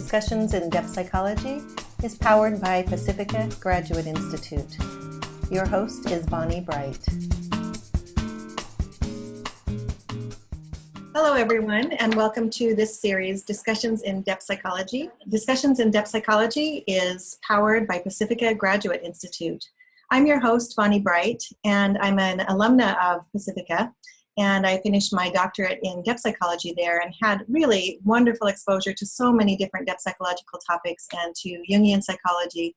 Discussions in Depth Psychology is powered by Pacifica Graduate Institute. Your host is Bonnie Bright. Hello, everyone, and welcome to this series, Discussions in Depth Psychology. Discussions in Depth Psychology is powered by Pacifica Graduate Institute. I'm your host, Bonnie Bright, and I'm an alumna of Pacifica. And I finished my doctorate in depth psychology there and had really wonderful exposure to so many different depth psychological topics and to Jungian psychology.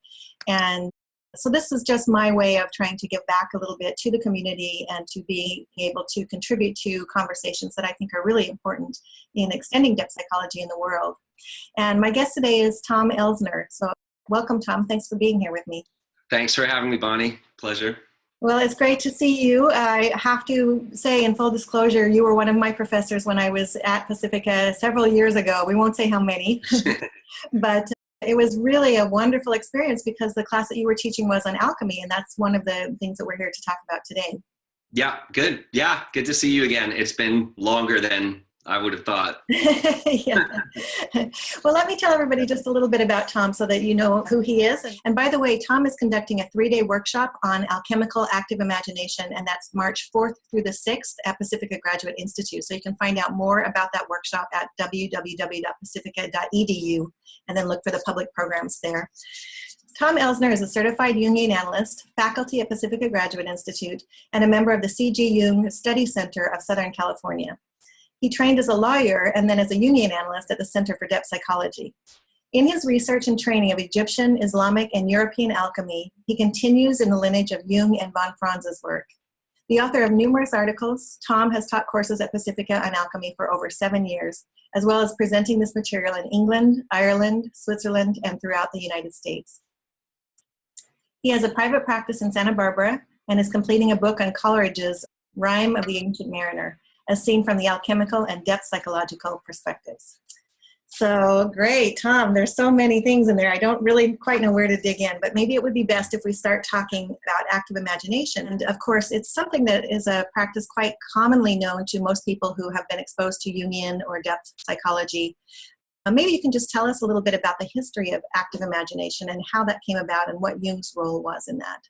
And so this is just my way of trying to give back a little bit to the community and to be able to contribute to conversations that I think are really important in extending depth psychology in the world. And my guest today is Tom Elsner. So welcome, Tom. Thanks for being here with me. Thanks for having me, Bonnie. Pleasure. Well, it's great to see you. I have to say, in full disclosure, you were one of my professors when I was at Pacifica several years ago. We won't say how many, but it was really a wonderful experience because the class that you were teaching was on alchemy, and that's one of the things that we're here to talk about today. Yeah, good. Yeah, good to see you again. It's been longer than I would have thought. Yeah. Well, let me tell everybody just a little bit about Tom so that you know who he is. And by the way, Tom is conducting a 3-day workshop on Alchemical Active Imagination, and that's March 4th through the 6th at Pacifica Graduate Institute. So you can find out more about that workshop at www.pacifica.edu and then look for the public programs there. Tom Elsner is a certified Jungian analyst, faculty at Pacifica Graduate Institute, and a member of the C.G. Jung Study Center of Southern California. He trained as a lawyer and then as a Jungian analyst at the Center for Depth Psychology. In his research and training of Egyptian, Islamic, and European alchemy, he continues in the lineage of Jung and von Franz's work. The author of numerous articles, Tom has taught courses at Pacifica on alchemy for over 7 years, as well as presenting this material in England, Ireland, Switzerland, and throughout the United States. He has a private practice in Santa Barbara and is completing a book on Coleridge's Rime of the Ancient Mariner, as seen from the alchemical and depth psychological perspectives. So great, Tom, there's so many things in there. I don't really quite know where to dig in, but maybe it would be best if we start talking about active imagination. And of course, it's something that is a practice quite commonly known to most people who have been exposed to Jungian or depth psychology. Maybe you can just tell us a little bit about the history of active imagination and how that came about and what Jung's role was in that.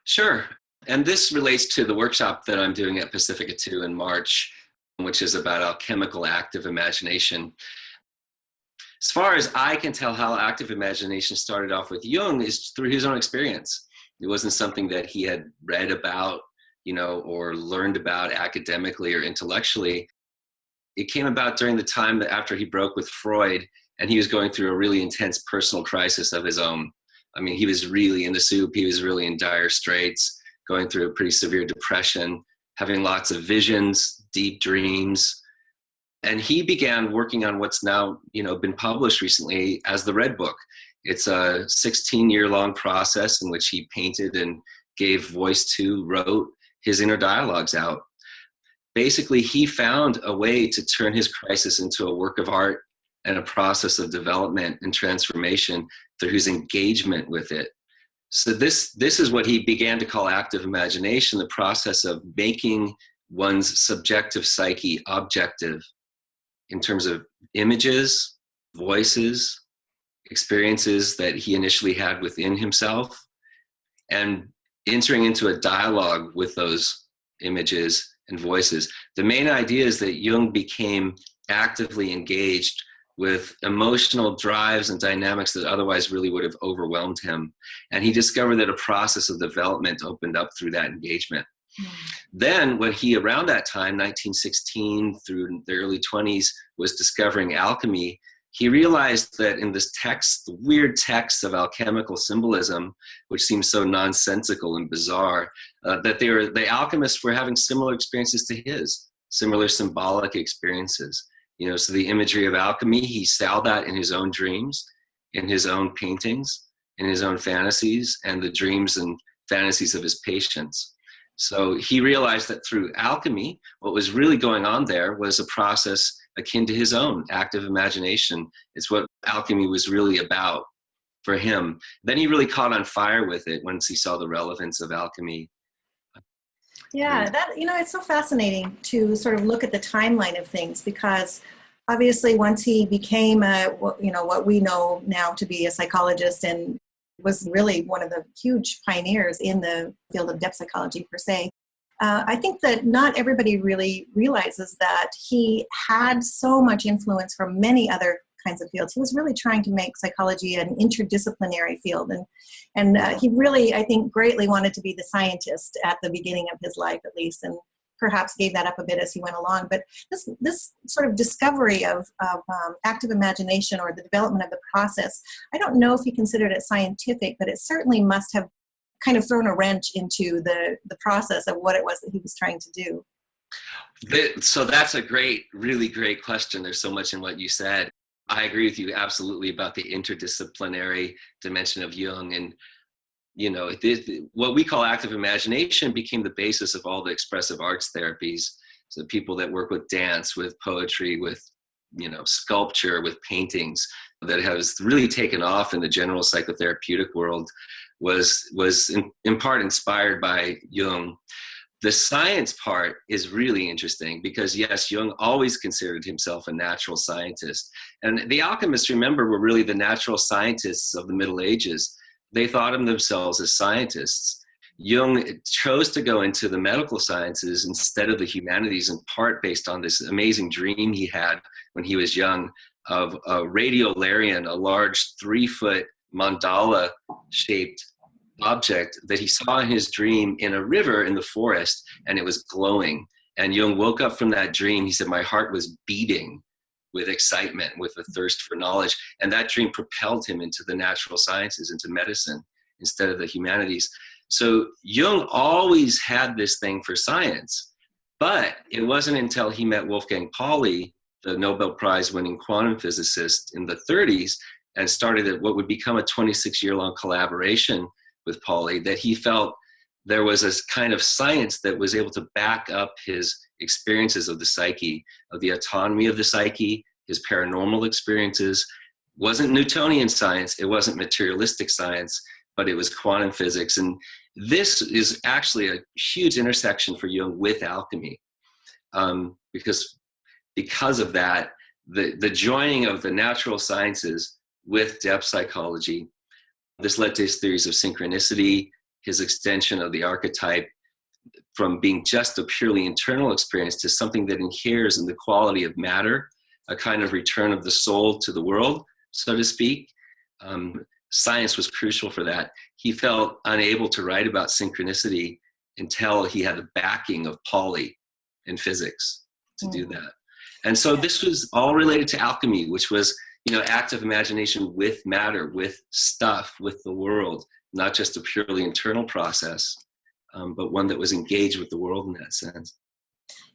Sure. And this relates to the workshop that I'm doing at Pacifica 2 in March, which is about alchemical active imagination. As far as I can tell, how active imagination started off with Jung is through his own experience. It wasn't something that he had read about, or learned about academically or intellectually. It came about during the time that after he broke with Freud, and he was going through a really intense personal crisis of his own. I mean, he was really in the soup. He was really in dire straits, going through a pretty severe depression, having lots of visions, deep dreams. And he began working on what's now, been published recently as the Red Book. It's a 16-year-long process in which he painted and gave voice to, wrote his inner dialogues out. Basically, he found a way to turn his crisis into a work of art and a process of development and transformation through his engagement with it. So this is what he began to call active imagination, the process of making one's subjective psyche objective in terms of images, voices, experiences that he initially had within himself, and entering into a dialogue with those images and voices. The main idea is that Jung became actively engaged with emotional drives and dynamics that otherwise really would have overwhelmed him. And he discovered that a process of development opened up through that engagement. Then when he, around that time, 1916 through the early 20s, was discovering alchemy, he realized that in this text, the weird text of alchemical symbolism, which seems so nonsensical and bizarre, that the alchemists were having similar experiences to his, similar symbolic experiences. So the imagery of alchemy, he saw that in his own dreams, in his own paintings, in his own fantasies, and the dreams and fantasies of his patients. So he realized that through alchemy, what was really going on there was a process akin to his own active imagination. It's what alchemy was really about for him. Then he really caught on fire with it once he saw the relevance of alchemy. Yeah, that it's so fascinating to sort of look at the timeline of things because obviously, once he became what we know now to be a psychologist, and was really one of the huge pioneers in the field of depth psychology per se, I think that not everybody really realizes that he had so much influence from many other kinds of fields. He was really trying to make psychology an interdisciplinary field, and he really, I think, greatly wanted to be the scientist at the beginning of his life, at least, and perhaps gave that up a bit as he went along. But this sort of discovery of active imagination, or the development of the process, I don't know if he considered it scientific, but it certainly must have kind of thrown a wrench into the process of what it was that he was trying to do. So that's a really great question. There's so much in what you said. I agree with you absolutely about the interdisciplinary dimension of Jung. And, what we call active imagination became the basis of all the expressive arts therapies. So people that work with dance, with poetry, with, sculpture, with paintings, that has really taken off in the general psychotherapeutic world was in part inspired by Jung. The science part is really interesting because, yes, Jung always considered himself a natural scientist. And the alchemists, remember, were really the natural scientists of the Middle Ages. They thought of themselves as scientists. Jung chose to go into the medical sciences instead of the humanities, in part based on this amazing dream he had when he was young of a radiolarian, a large 3-foot mandala-shaped object that he saw in his dream in a river in the forest, and it was glowing. And Jung woke up from that dream. He said, my heart was beating with excitement, with a thirst for knowledge. And that dream propelled him into the natural sciences, into medicine, instead of the humanities. So Jung always had this thing for science, but it wasn't until he met Wolfgang Pauli, the Nobel Prize winning quantum physicist, in the 30s, and started what would become a 26-year-long collaboration with Pauli, that he felt there was a kind of science that was able to back up his experiences of the psyche, of the autonomy of the psyche, his paranormal experiences. It wasn't Newtonian science, it wasn't materialistic science, but it was quantum physics. And this is actually a huge intersection for Jung with alchemy, because of that, the joining of the natural sciences with depth psychology. This led to his theories of synchronicity, his extension of the archetype from being just a purely internal experience to something that inheres in the quality of matter, a kind of return of the soul to the world, so to speak. Science was crucial for that. He felt unable to write about synchronicity until he had the backing of Pauli in physics to do that. And so this was all related to alchemy, which was, active imagination with matter, with stuff, with the world, not just a purely internal process, but one that was engaged with the world in that sense.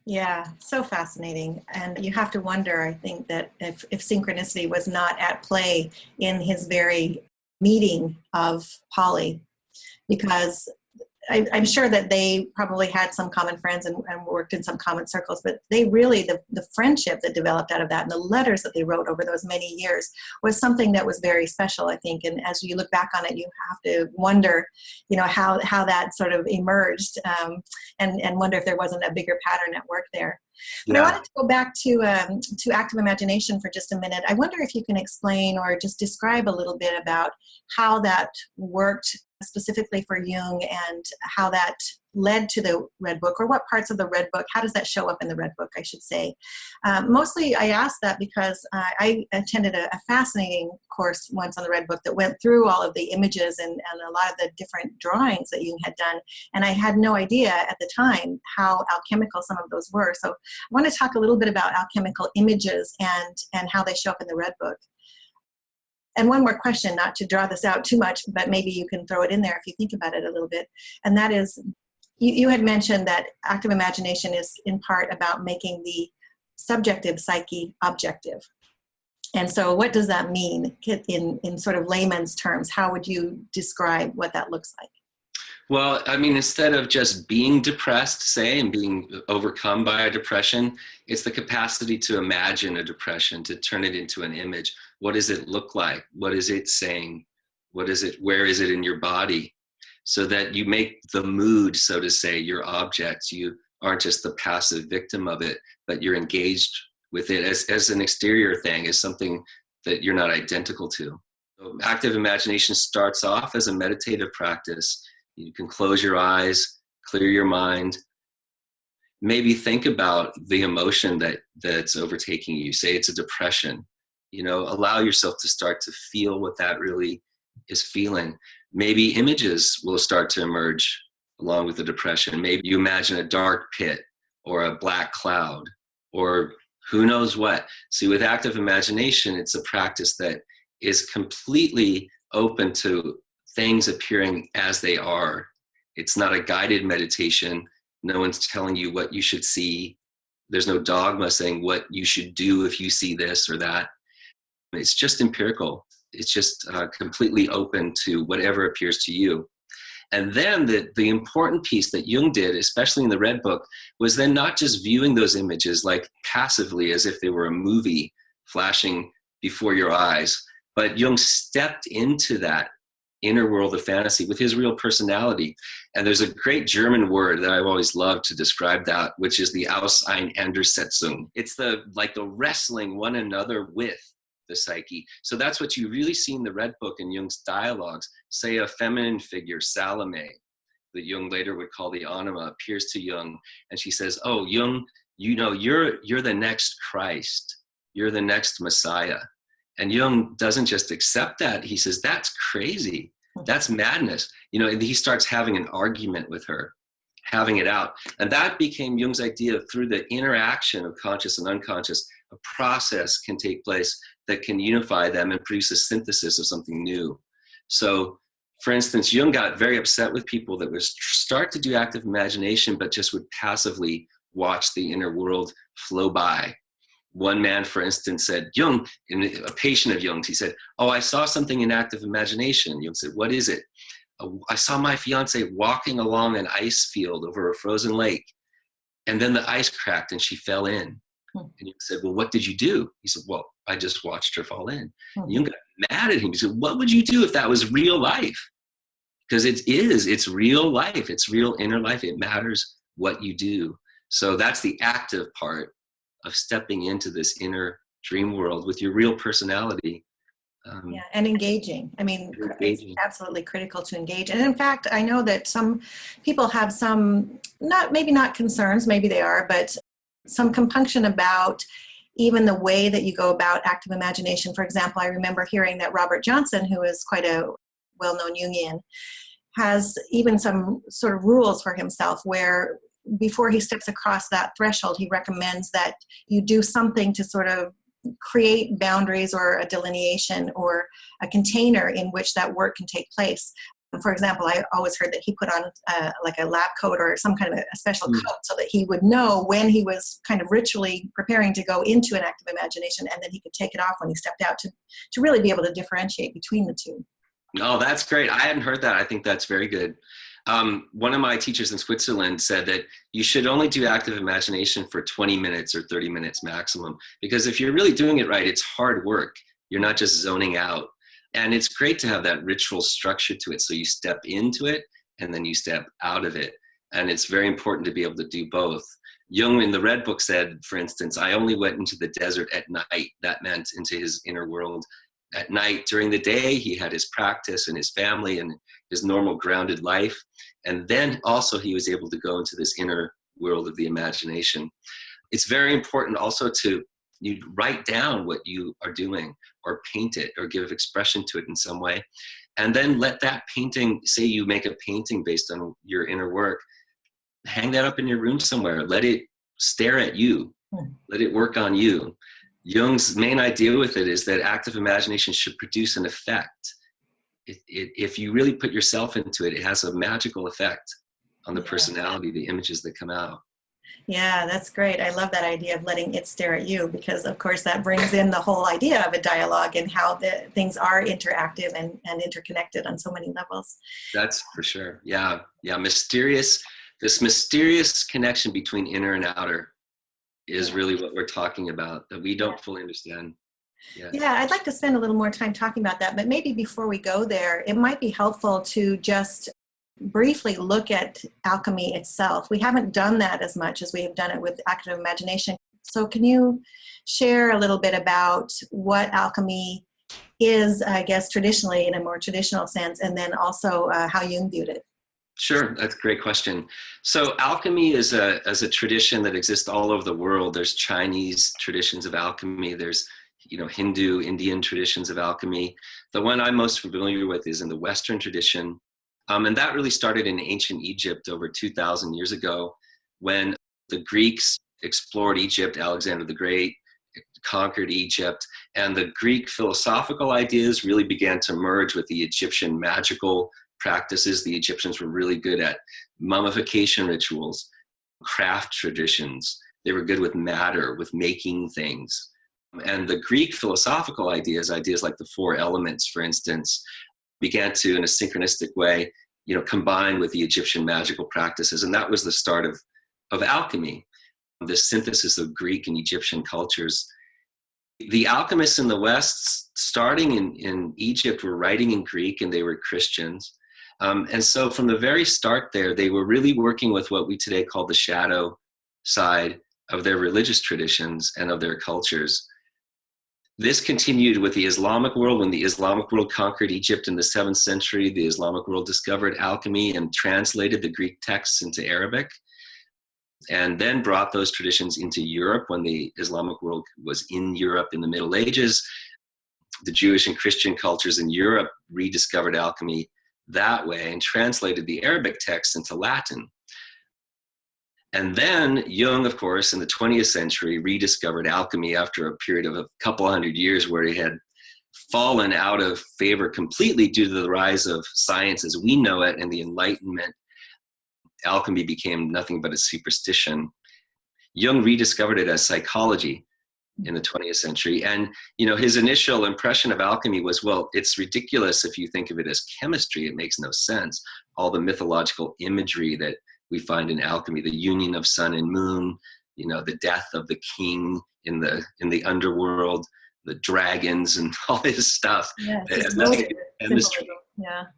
Yeah, so fascinating. And you have to wonder, I think, that if synchronicity was not at play in his very meeting of Pauli, because I'm sure that they probably had some common friends and worked in some common circles, but they really, the friendship that developed out of that and the letters that they wrote over those many years was something that was very special, I think. And as you look back on it, you have to wonder, how that sort of emerged, and wonder if there wasn't a bigger pattern at work there. But I wanted to go back to active imagination for just a minute. I wonder if you can explain or just describe a little bit about how that worked specifically for Jung and how that led to the Red Book, or what parts of the Red Book, how does that show up in the Red Book, I should say. Mostly I asked that because I attended a fascinating course once on the Red Book that went through all of the images and a lot of the different drawings that Jung had done. And I had no idea at the time how alchemical some of those were. So I want to talk a little bit about alchemical images and how they show up in the Red Book. And one more question, not to draw this out too much, but maybe you can throw it in there if you think about it a little bit. And that is, you had mentioned that active imagination is in part about making the subjective psyche objective. And so what does that mean in sort of layman's terms? How would you describe what that looks like? Well, I mean, instead of just being depressed, say, and being overcome by a depression, it's the capacity to imagine a depression, to turn it into an image. What does it look like? What is it saying? Where is it in your body? So that you make the mood, so to say, your object. You aren't just the passive victim of it, but you're engaged with it as an exterior thing, as something that you're not identical to. So active imagination starts off as a meditative practice. You can close your eyes, clear your mind, maybe think about the emotion that's overtaking you. Say it's a depression. Allow yourself to start to feel what that really is feeling. Maybe images will start to emerge along with the depression. Maybe you imagine a dark pit or a black cloud or who knows what. See, with active imagination, it's a practice that is completely open to things appearing as they are. It's not a guided meditation. No one's telling you what you should see. There's no dogma saying what you should do if you see this or that. It's just empirical. It's just completely open to whatever appears to you. And then the important piece that Jung did, especially in the Red Book, was then not just viewing those images like passively as if they were a movie flashing before your eyes, but Jung stepped into that inner world of fantasy with his real personality. And there's a great German word that I've always loved to describe that, which is the Auseinandersetzung. It's the wrestling one another with the psyche. So that's what you really see in the Red Book in Jung's dialogues. Say a feminine figure, Salome, that Jung later would call the anima, appears to Jung, and she says, "Oh, Jung, you're the next Christ. You're the next Messiah." And Jung doesn't just accept that. He says, "That's crazy. That's madness." And he starts having an argument with her, having it out. And that became Jung's idea of, through the interaction of conscious and unconscious, a process can take place that can unify them and produce a synthesis of something new. So, for instance, Jung got very upset with people that would start to do active imagination, but just would passively watch the inner world flow by. One man, for instance, said, Jung, a patient of Jung's, he said, "Oh, I saw something in active imagination." Jung said, "What is it?" "I saw my fiance walking along an ice field over a frozen lake, and then the ice cracked and she fell in." And Jung said, "Well, what did you do?" He said, "Well, I just watched her fall in." And Jung got mad at him. He said, "What would you do if that was real life?" Because it's real life. It's real inner life. It matters what you do. So that's the active part of stepping into this inner dream world with your real personality. And engaging. I mean, it's absolutely critical to engage. And in fact, I know that some people have some, maybe not concerns, maybe they are, but some compunction about even the way that you go about active imagination. For example, I remember hearing that Robert Johnson, who is quite a well-known Jungian, has even some sort of rules for himself where before he steps across that threshold, he recommends that you do something to sort of create boundaries or a delineation or a container in which that work can take place. For example, I always heard that he put on like a lab coat or some kind of a special coat so that he would know when he was kind of ritually preparing to go into an active imagination, and then he could take it off when he stepped out to really be able to differentiate between the two. No, that's great. I hadn't heard that. I think that's very good. One of my teachers in Switzerland said that you should only do active imagination for 20 minutes or 30 minutes maximum, because if you're really doing it right, it's hard work. You're not just zoning out. And it's great to have that ritual structure to it. So you step into it and then you step out of it. And it's very important to be able to do both. Jung in the Red Book said, for instance, "I only went into the desert at night." That meant into his inner world at night. During the day, he had his practice and his family and his normal grounded life. And then also he was able to go into this inner world of the imagination. It's very important also to you write down what you are doing or paint it or give expression to it in some way. And then let that painting, say you make a painting based on your inner work, hang that up in your room somewhere. Let it stare at you. Let it work on you. Jung's main idea with it is that active imagination should produce an effect. If you really put yourself into it, it has a magical effect on the personality, the images that come out. Yeah, that's great. I love that idea of letting it stare at you, because of course that brings in the whole idea of a dialogue and how the things are interactive and interconnected on so many levels. That's for sure. Yeah. This mysterious connection between inner and outer is really what we're talking about, that we don't fully understand. Yeah, I'd like to spend a little more time talking about that, but maybe before we go there, it might be helpful to just briefly look at alchemy itself. We haven't done that as much as we have done it with active imagination. So can you share a little bit about what alchemy is, I guess, traditionally in a more traditional sense, and then also how Jung viewed it? Sure, that's a great question. So alchemy is a tradition that exists all over the world. There's Chinese traditions of alchemy. There's Hindu, Indian traditions of alchemy. The one I'm most familiar with is in the Western tradition. And that really started in ancient Egypt over 2,000 years ago when the Greeks explored Egypt. Alexander the Great conquered Egypt, and the Greek philosophical ideas really began to merge with the Egyptian magical practices. The Egyptians were really good at mummification rituals, craft traditions. They were good with matter, with making things. And the Greek philosophical ideas like the four elements, for instance, began to, in a synchronistic way, combine with the Egyptian magical practices. And that was the start of alchemy, the synthesis of Greek and Egyptian cultures. The alchemists in the West, starting in Egypt, were writing in Greek, and they were Christians. And so from the very start there, they were really working with what we today call the shadow side of their religious traditions and of their cultures. This continued with the Islamic world. When the Islamic world conquered Egypt in the 7th century, the Islamic world discovered alchemy and translated the Greek texts into Arabic, and then brought those traditions into Europe when the Islamic world was in Europe in the Middle Ages. The Jewish and Christian cultures in Europe rediscovered alchemy that way and translated the Arabic texts into Latin. And then Jung, of course, in the 20th century, rediscovered alchemy after a period of a couple hundred years where he had fallen out of favor completely due to the rise of science as we know it and the Enlightenment. Alchemy became nothing but a superstition. Jung rediscovered it as psychology in the 20th century. And, his initial impression of alchemy was, well, it's ridiculous if you think of it as chemistry. It makes no sense. All the mythological imagery that we find in alchemy, the union of sun and moon, the death of the king in the underworld, the dragons and all this stuff. Yeah, it has nothing to do with chemistry.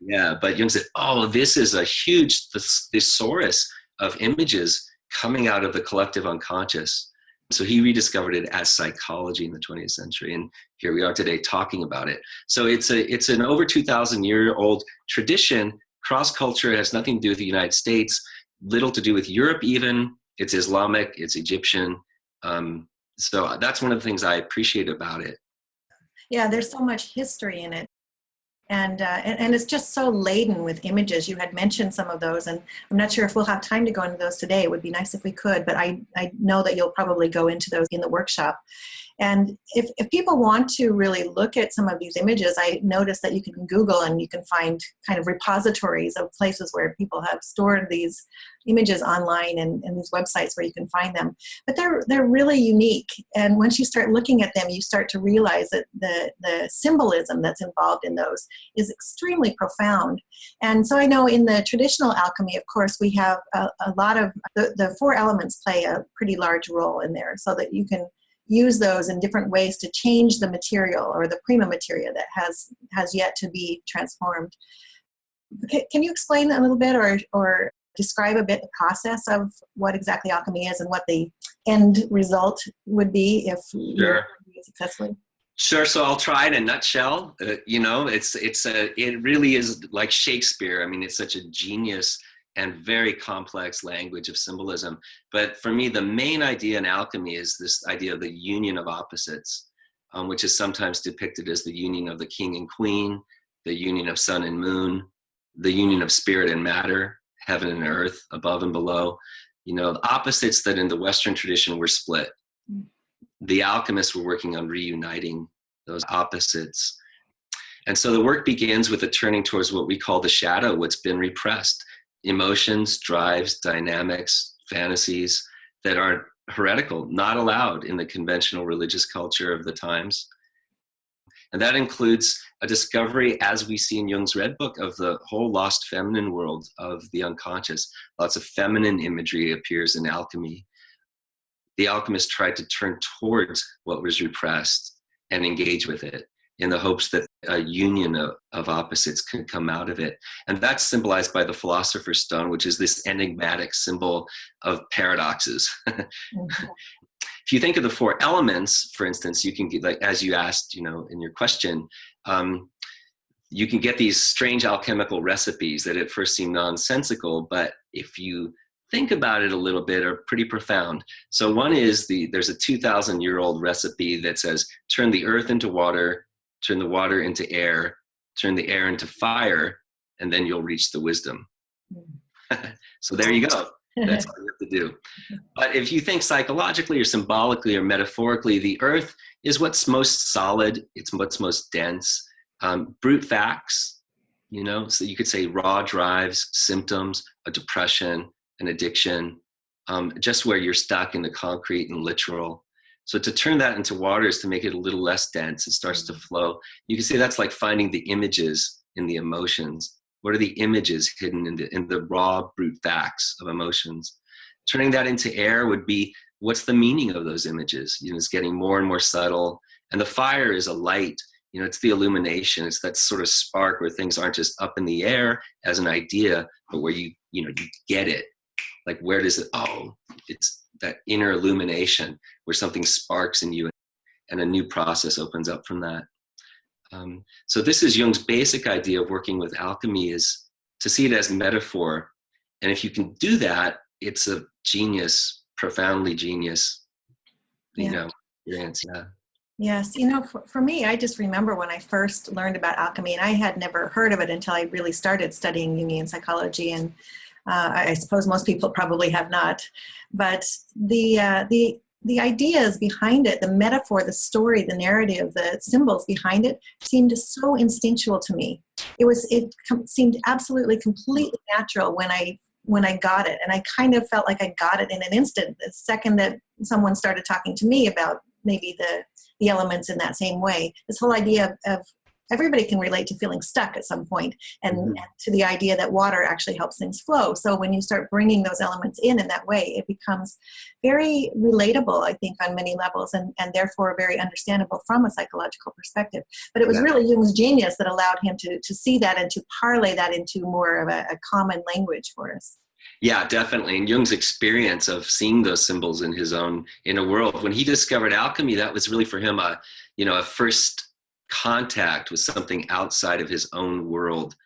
Yeah, but Jung said, this is a huge thesaurus of images coming out of the collective unconscious. So he rediscovered it as psychology in the 20th century, and here we are today talking about it. So it's an over 2,000-year-old tradition. Cross-culture has nothing to do with the United States, little to do with Europe even. It's Islamic, it's Egyptian. So that's one of the things I appreciate about it. Yeah, there's so much history in it. And it's just so laden with images. You had mentioned some of those, and I'm not sure if we'll have time to go into those today. It would be nice if we could, but I know that you'll probably go into those in the workshop. And if people want to really look at some of these images, I noticed that you can Google and you can find kind of repositories of places where people have stored these images online and these websites where you can find them. But they're really unique. And once you start looking at them, you start to realize that the symbolism that's involved in those is extremely profound. And so I know in the traditional alchemy, of course, we have a lot of the four elements play a pretty large role in there, so that you can use those in different ways to change the material or the prima materia that has yet to be transformed. Can you explain a little bit or describe a bit the process of what exactly alchemy is and what the end result would be if you do it successfully? Sure. So I'll try in a nutshell. It really is like Shakespeare. I mean, it's such a genius and very complex language of symbolism. But for me, the main idea in alchemy is this idea of the union of opposites, which is sometimes depicted as the union of the king and queen, the union of sun and moon, the union of spirit and matter, heaven and earth, above and below. The opposites that in the Western tradition were split. The alchemists were working on reuniting those opposites. And so the work begins with a turning towards what we call the shadow, what's been repressed. Emotions, drives, dynamics, fantasies that are heretical, not allowed in the conventional religious culture of the times. And that includes a discovery, as we see in Jung's Red Book, of the whole lost feminine world of the unconscious. Lots of feminine imagery appears in alchemy. The alchemists tried to turn towards what was repressed and engage with it in the hopes that a union of opposites could come out of it. And that's symbolized by the Philosopher's Stone, which is this enigmatic symbol of paradoxes. if you think of the four elements, for instance, you can get, like, as you asked, you know, in your question, you can get these strange alchemical recipes that at first seem nonsensical, but if you think about it a little bit, are pretty profound. So one is there's a 2,000-year-old recipe that says, turn the earth into water, turn the water into air, turn the air into fire, and then you'll reach the wisdom. So there you go. That's all you have to do. But if you think psychologically or symbolically or metaphorically, the earth is what's most solid. It's what's most dense. Brute facts, you know, so you could say raw drives, symptoms, a depression, an addiction, just where you're stuck in the concrete and literal. So to turn that into water is to make it a little less dense. It starts to flow. You can say that's like finding the images in the emotions. What are the images hidden in the raw brute facts of emotions? Turning that into air would be, what's the meaning of those images? You know, it's getting more and more subtle. And the fire is a light. You know, it's the illumination. It's that sort of spark where things aren't just up in the air as an idea, but where you get it. Like, where does it, it's that inner illumination where something sparks in you and a new process opens up from that. So this is Jung's basic idea of working with alchemy, is to see it as metaphor. And if you can do that, it's a genius, profoundly genius, you know, experience. Yeah. Yes. You know, for me, I just remember when I first learned about alchemy, and I had never heard of it until I really started studying Jungian psychology. And I suppose most people probably have not. But the ideas behind it, the metaphor, the story, the narrative, the symbols behind it seemed so instinctual to me. It seemed absolutely, completely natural when I got it. And I kind of felt like I got it in an instant, the second that someone started talking to me about maybe the elements in that same way. This whole idea of everybody can relate to feeling stuck at some point, and to the idea that water actually helps things flow. So when you start bringing those elements in that way, it becomes very relatable, I think, on many levels, and therefore very understandable from a psychological perspective. But it was really Jung's genius that allowed him to see that and to parlay that into more of a common language for us. Yeah, definitely. And Jung's experience of seeing those symbols in his own inner world, when he discovered alchemy, that was really for him a first contact with something outside of his own world,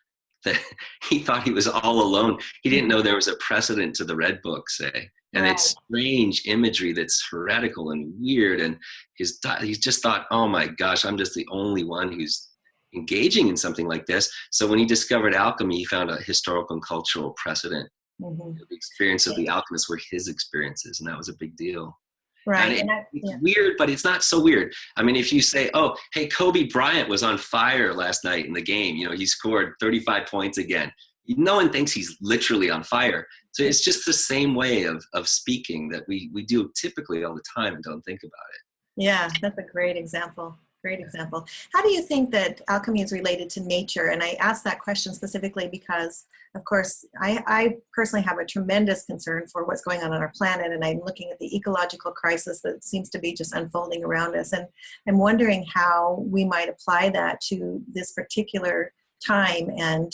that he thought he was all alone. He didn't know there was a precedent to the Red Book, say. And it's strange imagery that's heretical and weird. And he just thought, oh my gosh, I'm just the only one who's engaging in something like this. So when he discovered alchemy, he found a historical and cultural precedent. The experience of the alchemists were his experiences, and that was a big deal. Right. And it's weird, but it's not so weird. I mean, if you say, oh, hey, Kobe Bryant was on fire last night in the game, you know, he scored 35 points again. No one thinks he's literally on fire. So it's just the same way of speaking that we do typically all the time and don't think about it. Yeah, that's a great example. Great example. How do you think that alchemy is related to nature? And I ask that question specifically because, of course, I personally have a tremendous concern for what's going on our planet, and I'm looking at the ecological crisis that seems to be just unfolding around us, and I'm wondering how we might apply that to this particular time and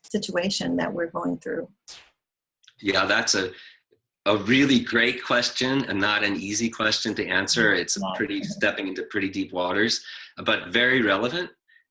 situation that we're going through. Yeah, that's a really great question, and not an easy question to answer. It's stepping into pretty deep waters, but very relevant.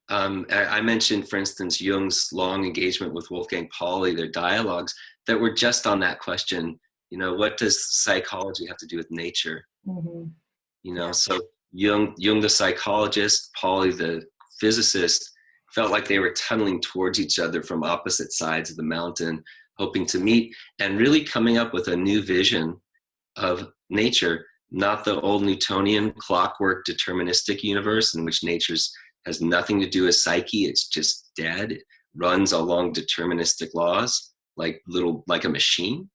I mentioned, for instance, Jung's long engagement with Wolfgang Pauli, their dialogues that were just on that question. You know, what does psychology have to do with nature? You know, so Jung the psychologist, Pauli the physicist, felt like they were tunneling towards each other from opposite sides of the mountain, hoping to meet and really coming up with a new vision of nature, not the old Newtonian clockwork deterministic universe in which nature has nothing to do with psyche. It's just dead. It runs along deterministic laws like a machine.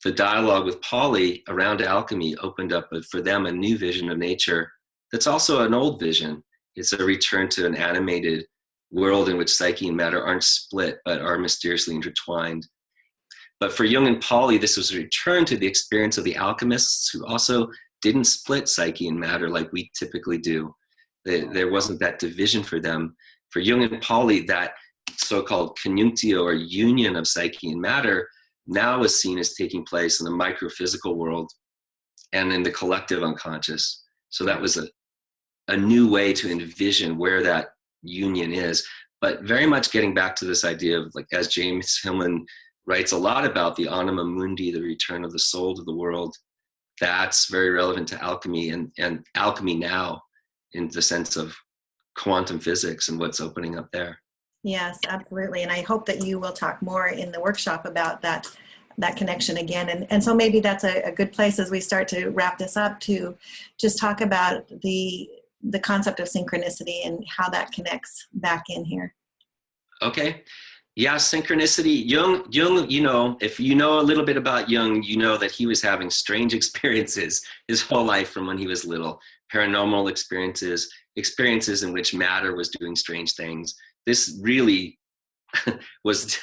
The dialogue with Pauli around alchemy opened up for them a new vision of nature that's also an old vision. It's a return to an animated world in which psyche and matter aren't split, but are mysteriously intertwined. But for Jung and Pauli, this was a return to the experience of the alchemists, who also didn't split psyche and matter like we typically do. There wasn't that division for them. For Jung and Pauli, that so-called conjunctio, or union of psyche and matter, now is seen as taking place in the microphysical world, and in the collective unconscious. So that was a new way to envision where that union is, but very much getting back to this idea of, like, as James Hillman writes a lot about, the anima mundi, the return of the soul to the world. That's very relevant to alchemy and alchemy now, in the sense of quantum physics and what's opening up there. Yes, absolutely. And I hope that you will talk more in the workshop about that connection again. And so maybe that's a good place as we start to wrap this up, to just talk about the concept of synchronicity and how that connects back in here. Okay. Yeah, synchronicity. Jung, you know, if you know a little bit about Jung, you know that he was having strange experiences his whole life from when he was little. Paranormal experiences in which matter was doing strange things. This really was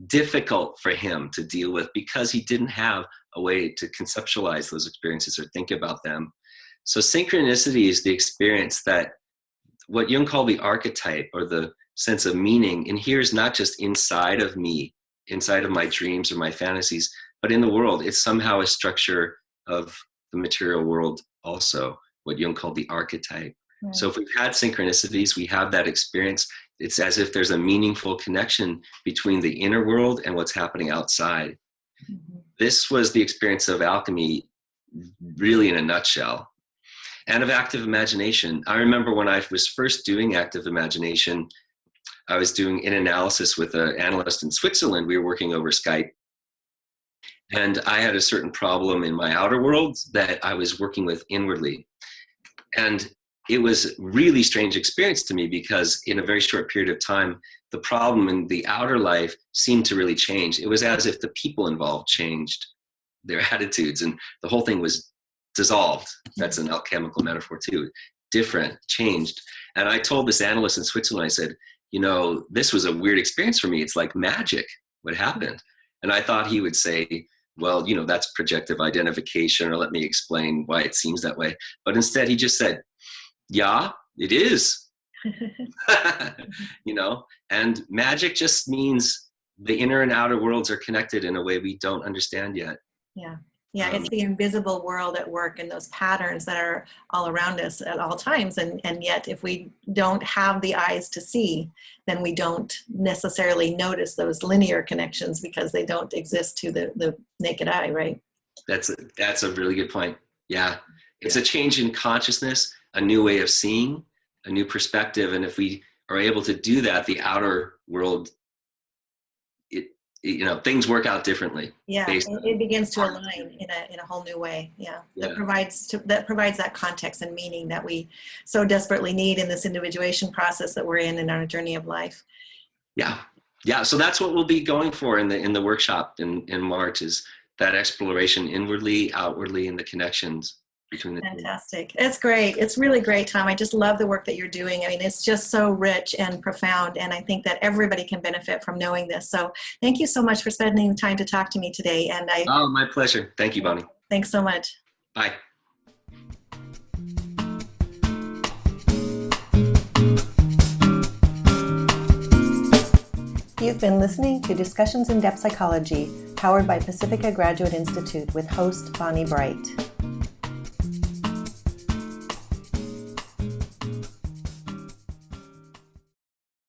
difficult for him to deal with, because he didn't have a way to conceptualize those experiences or think about them. So synchronicity is the experience that what Jung called the archetype, or the sense of meaning, and here is not just inside of me, inside of my dreams or my fantasies, but in the world. It's somehow a structure of the material world also, what Jung called the archetype. Right. So if we've had synchronicities, we have that experience. It's as if there's a meaningful connection between the inner world and what's happening outside. Mm-hmm. This was the experience of alchemy, really in a nutshell, and of active imagination. I remember when I was first doing active imagination, I was doing an analysis with an analyst in Switzerland. We were working over Skype. And I had a certain problem in my outer world that I was working with inwardly. And it was a really strange experience to me, because in a very short period of time, the problem in the outer life seemed to really change. It was as if the people involved changed their attitudes, and the whole thing was dissolved. That's an alchemical metaphor too. Different, changed. And I told this analyst in Switzerland, I said, you know, this was a weird experience for me. It's like magic, what happened. And I thought he would say, well, you know, that's projective identification, or let me explain why it seems that way. But instead he just said, yeah, it is. You know, and magic just means the inner and outer worlds are connected in a way we don't understand yet. Yeah. Yeah, it's the invisible world at work, and those patterns that are all around us at all times. And yet, if we don't have the eyes to see, then we don't necessarily notice those linear connections, because they don't exist to the naked eye, right? That's a really good point. Yeah. It's a change in consciousness, a new way of seeing, a new perspective. And if we are able to do that, the outer world, you know, things work out differently. Yeah, it begins to align in a whole new way. Yeah. That provides that context and meaning that we so desperately need in this individuation process that we're in our journey of life. Yeah. So that's what we'll be going for in the workshop in March, is that exploration inwardly, outwardly, and the connections between the Fantastic. It's great. It's really great, Tom. I just love the work that you're doing. I mean, it's just so rich and profound, and I think that everybody can benefit from knowing this. So thank you so much for spending the time to talk to me today. And Oh, my pleasure. Thank you, Bonnie. Thanks so much. Bye. You've been listening to Discussions in Depth Psychology, powered by Pacifica Graduate Institute, with host Bonnie Bright.